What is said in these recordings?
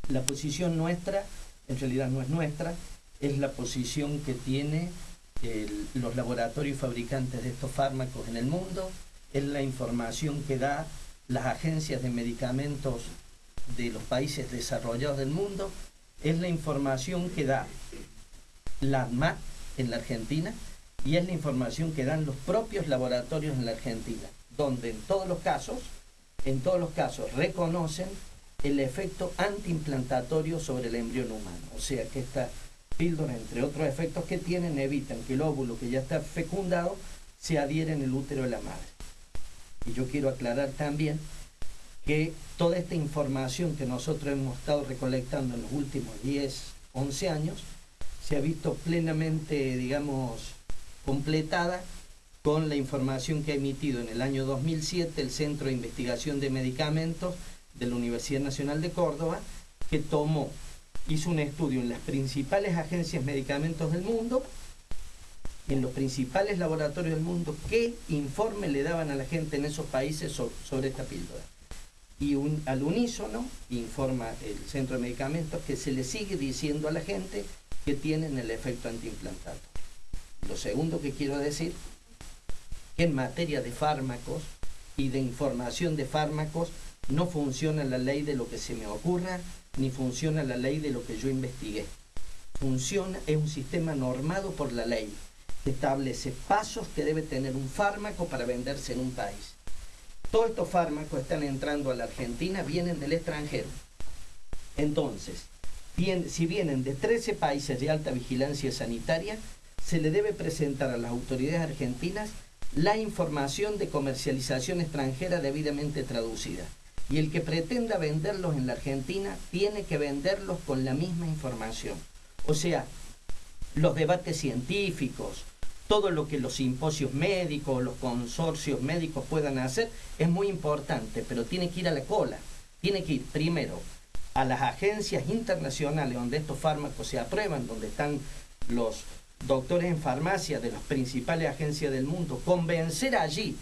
La posición nuestra, en realidad no es nuestra, es la posición que tiene los laboratorios fabricantes de estos fármacos en el mundo, es la información que da las agencias de medicamentos de los países desarrollados del mundo, es la información que da la ANMAT en la Argentina y es la información que dan los propios laboratorios en la Argentina, donde en todos los casos reconocen el efecto antiimplantatorio sobre el embrión humano. O sea que esta píldora, entre otros efectos que tienen, evitan que el óvulo que ya está fecundado se adhiera en el útero de la madre. Y yo quiero aclarar también que toda esta información que nosotros hemos estado recolectando en los últimos 10, 11 años, se ha visto plenamente, digamos, completada con la información que ha emitido en el año 2007 el Centro de Investigación de Medicamentos de la Universidad Nacional de Córdoba, que hizo un estudio en las principales agencias de medicamentos del mundo, en los principales laboratorios del mundo, qué informe le daban a la gente en esos países sobre esta píldora. Y al unísono informa el Centro de Medicamentos que se le sigue diciendo a la gente que tienen el efecto antiimplantatorio. Lo segundo que quiero decir, que en materia de fármacos y de información de fármacos, no funciona la ley de lo que se me ocurra, ni funciona la ley de lo que yo investigué. Es un sistema normado por la ley, que establece pasos que debe tener un fármaco para venderse en un país. Todos estos fármacos están entrando a la Argentina, vienen del extranjero. Entonces, si vienen de 13 países de alta vigilancia sanitaria, se le debe presentar a las autoridades argentinas la información de comercialización extranjera debidamente traducida. Y el que pretenda venderlos en la Argentina tiene que venderlos con la misma información. O sea, los debates científicos, todo lo que los simposios médicos, los consorcios médicos puedan hacer, es muy importante, pero tiene que ir a la cola. Tiene que ir primero a las agencias internacionales donde estos fármacos se aprueban, donde están los doctores en farmacia de las principales agencias del mundo, convencer allí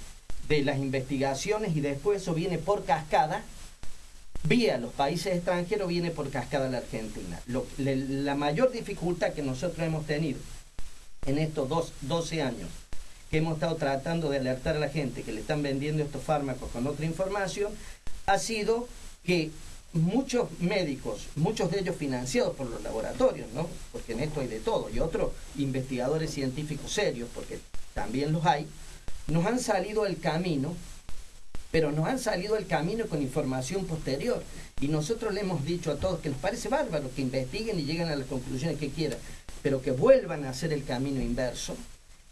de las investigaciones y después eso viene por cascada, vía los países extranjeros, viene por cascada a la Argentina. La mayor dificultad que nosotros hemos tenido en estos 12 años que hemos estado tratando de alertar a la gente que le están vendiendo estos fármacos con otra información, ha sido que muchos médicos, muchos de ellos financiados por los laboratorios, ¿no? Porque en esto hay de todo, y otros investigadores científicos serios, porque también los hay, nos han salido al camino, pero nos han salido al camino con información posterior. Y nosotros le hemos dicho a todos que nos parece bárbaro que investiguen y lleguen a las conclusiones que quieran, pero que vuelvan a hacer el camino inverso,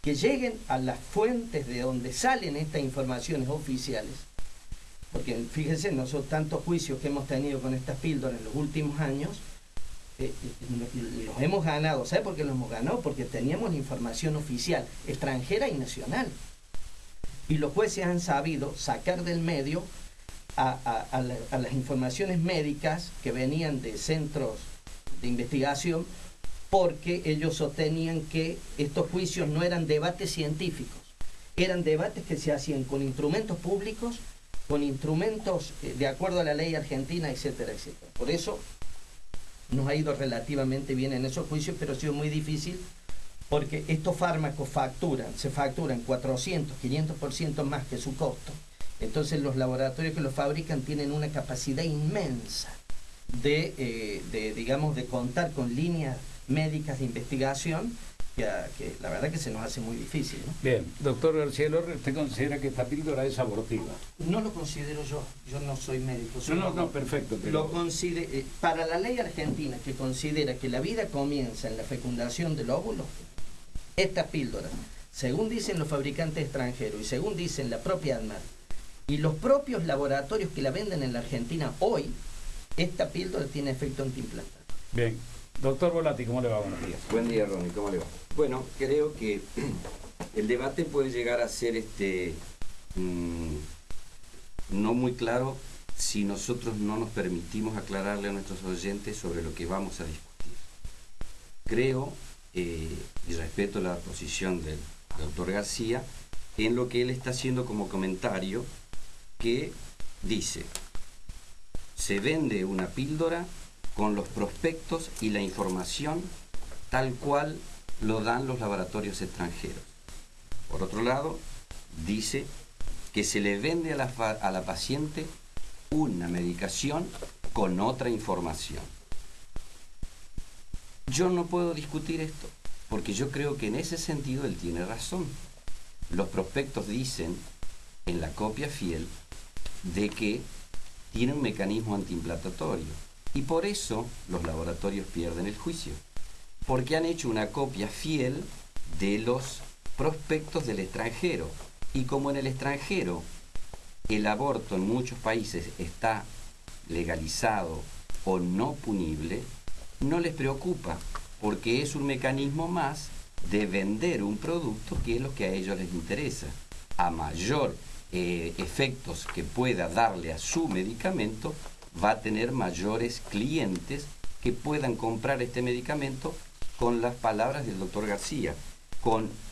que lleguen a las fuentes de donde salen estas informaciones oficiales. Porque fíjense, nosotros tantos juicios que hemos tenido con estas píldoras en los últimos años, los hemos ganado. ¿Sabe por qué los hemos ganado? Porque teníamos la información oficial, extranjera y nacional. Y los jueces han sabido sacar del medio a las informaciones médicas que venían de centros de investigación, porque ellos sostenían que estos juicios no eran debates científicos, eran debates que se hacían con instrumentos públicos, con instrumentos de acuerdo a la ley argentina, etcétera, etcétera. Por eso nos ha ido relativamente bien en esos juicios, pero ha sido muy difícil porque estos fármacos se facturan 400, 500% más que su costo. Entonces los laboratorios que los fabrican tienen una capacidad inmensa de contar con líneas médicas de investigación que la verdad que se nos hace muy difícil, ¿no? Bien, doctor García Lorre, ¿usted considera que esta píldora es abortiva? No lo considero yo no soy médico. No, perfecto. Pero... para la ley argentina, que considera que la vida comienza en la fecundación del óvulo, esta píldora, según dicen los fabricantes extranjeros y según dicen la propia ANMAT y los propios laboratorios que la venden en la Argentina hoy, esta píldora tiene efecto antiimplantatorio. Bien. Doctor Volati, ¿cómo le va? Buenos días. Buen día, Ronnie, ¿cómo le va? Bueno, creo que el debate puede llegar a ser no muy claro si nosotros no nos permitimos aclararle a nuestros oyentes sobre lo que vamos a discutir. Creo, y respeto la posición del doctor García, en lo que él está haciendo como comentario, que dice, se vende una píldora con los prospectos y la información tal cual lo dan los laboratorios extranjeros. Por otro lado, dice que se le vende a la paciente una medicación con otra información. Yo no puedo discutir esto, porque yo creo que en ese sentido él tiene razón. Los prospectos dicen, en la copia fiel, de que tiene un mecanismo antiinflamatorio. Y por eso los laboratorios pierden el juicio, porque han hecho una copia fiel de los prospectos del extranjero. Y como en el extranjero el aborto en muchos países está legalizado o no punible, no les preocupa, porque es un mecanismo más de vender un producto que es lo que a ellos les interesa. A mayor efectos que pueda darle a su medicamento, va a tener mayores clientes que puedan comprar este medicamento, con las palabras del doctor García,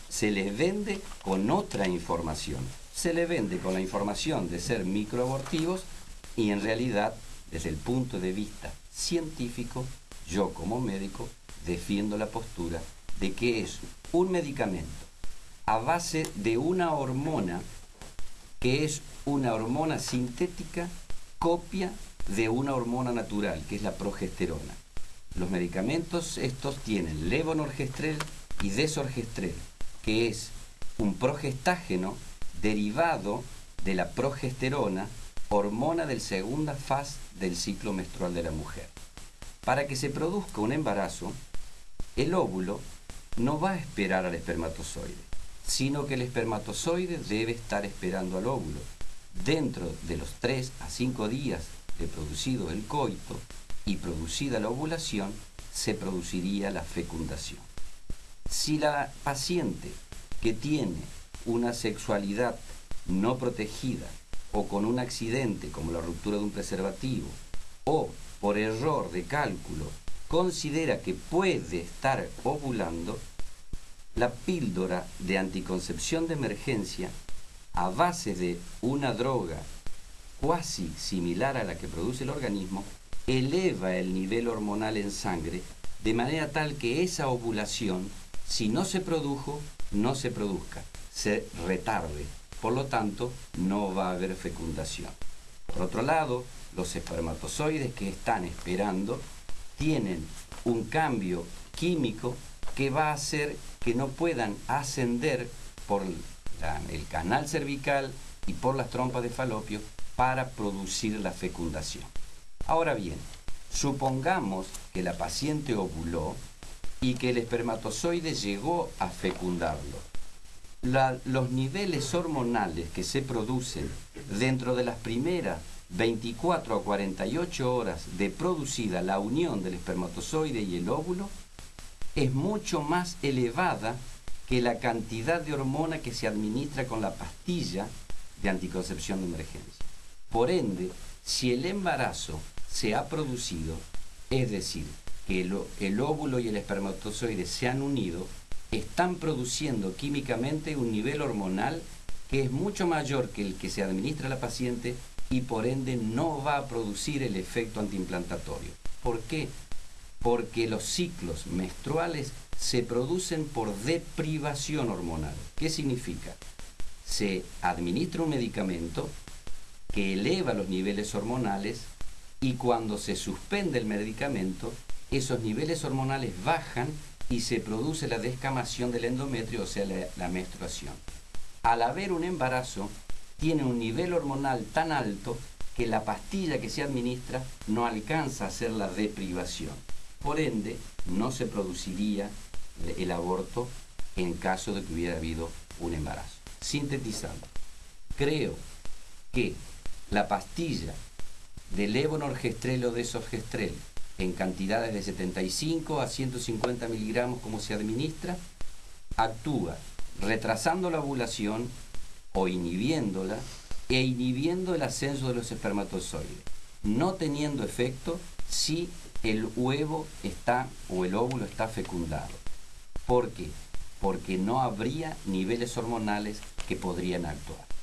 se les vende con otra información. Se les vende con la información de ser microabortivos y en realidad, desde el punto de vista científico, yo como médico defiendo la postura de que es un medicamento a base de una hormona que es una hormona sintética, copia de una hormona natural, que es la progesterona. Los medicamentos estos tienen levonorgestrel y desorgestrel, que es un progestágeno derivado de la progesterona, hormona de la segunda fase del ciclo menstrual de la mujer. Para que se produzca un embarazo, el óvulo no va a esperar al espermatozoide, sino que el espermatozoide debe estar esperando al óvulo. Dentro de los 3 a 5 días de producido el coito y producida la ovulación, se produciría la fecundación. Si la paciente que tiene una sexualidad no protegida o con un accidente como la ruptura de un preservativo o por error de cálculo considera que puede estar ovulando, la píldora de anticoncepción de emergencia a base de una droga cuasi similar a la que produce el organismo eleva el nivel hormonal en sangre de manera tal que esa ovulación, si no se produjo, no se produzca, se retarde. Por lo tanto, no va a haber fecundación. Por otro lado, los espermatozoides que están esperando tienen un cambio químico que va a hacer que no puedan ascender por el canal cervical y por las trompas de falopio para producir la fecundación. Ahora bien, supongamos que la paciente ovuló y que el espermatozoide llegó a fecundarlo. Los niveles hormonales que se producen dentro de las primeras 24 a 48 horas de producida la unión del espermatozoide y el óvulo es mucho más elevada que la cantidad de hormona que se administra con la pastilla de anticoncepción de emergencia. Por ende, si el embarazo se ha producido, es decir, que el óvulo y el espermatozoide se han unido, están produciendo químicamente un nivel hormonal que es mucho mayor que el que se administra a la paciente y por ende no va a producir el efecto antiimplantatorio. ¿Por qué? Porque los ciclos menstruales se producen por deprivación hormonal. ¿Qué significa? Se administra un medicamento que eleva los niveles hormonales y cuando se suspende el medicamento, esos niveles hormonales bajan y se produce la descamación del endometrio, o sea, la menstruación. Al haber un embarazo, tiene un nivel hormonal tan alto que la pastilla que se administra no alcanza a hacer la deprivación. Por ende, no se produciría el aborto en caso de que hubiera habido un embarazo. Sintetizando, creo que la pastilla de levonorgestrel o desorgestrel en cantidades de 75 a 150 miligramos como se administra, actúa retrasando la ovulación o inhibiéndola e inhibiendo el ascenso de los espermatozoides, no teniendo efecto si el huevo está o el óvulo está fecundado. ¿Por qué? Porque no habría niveles hormonales que podrían actuar.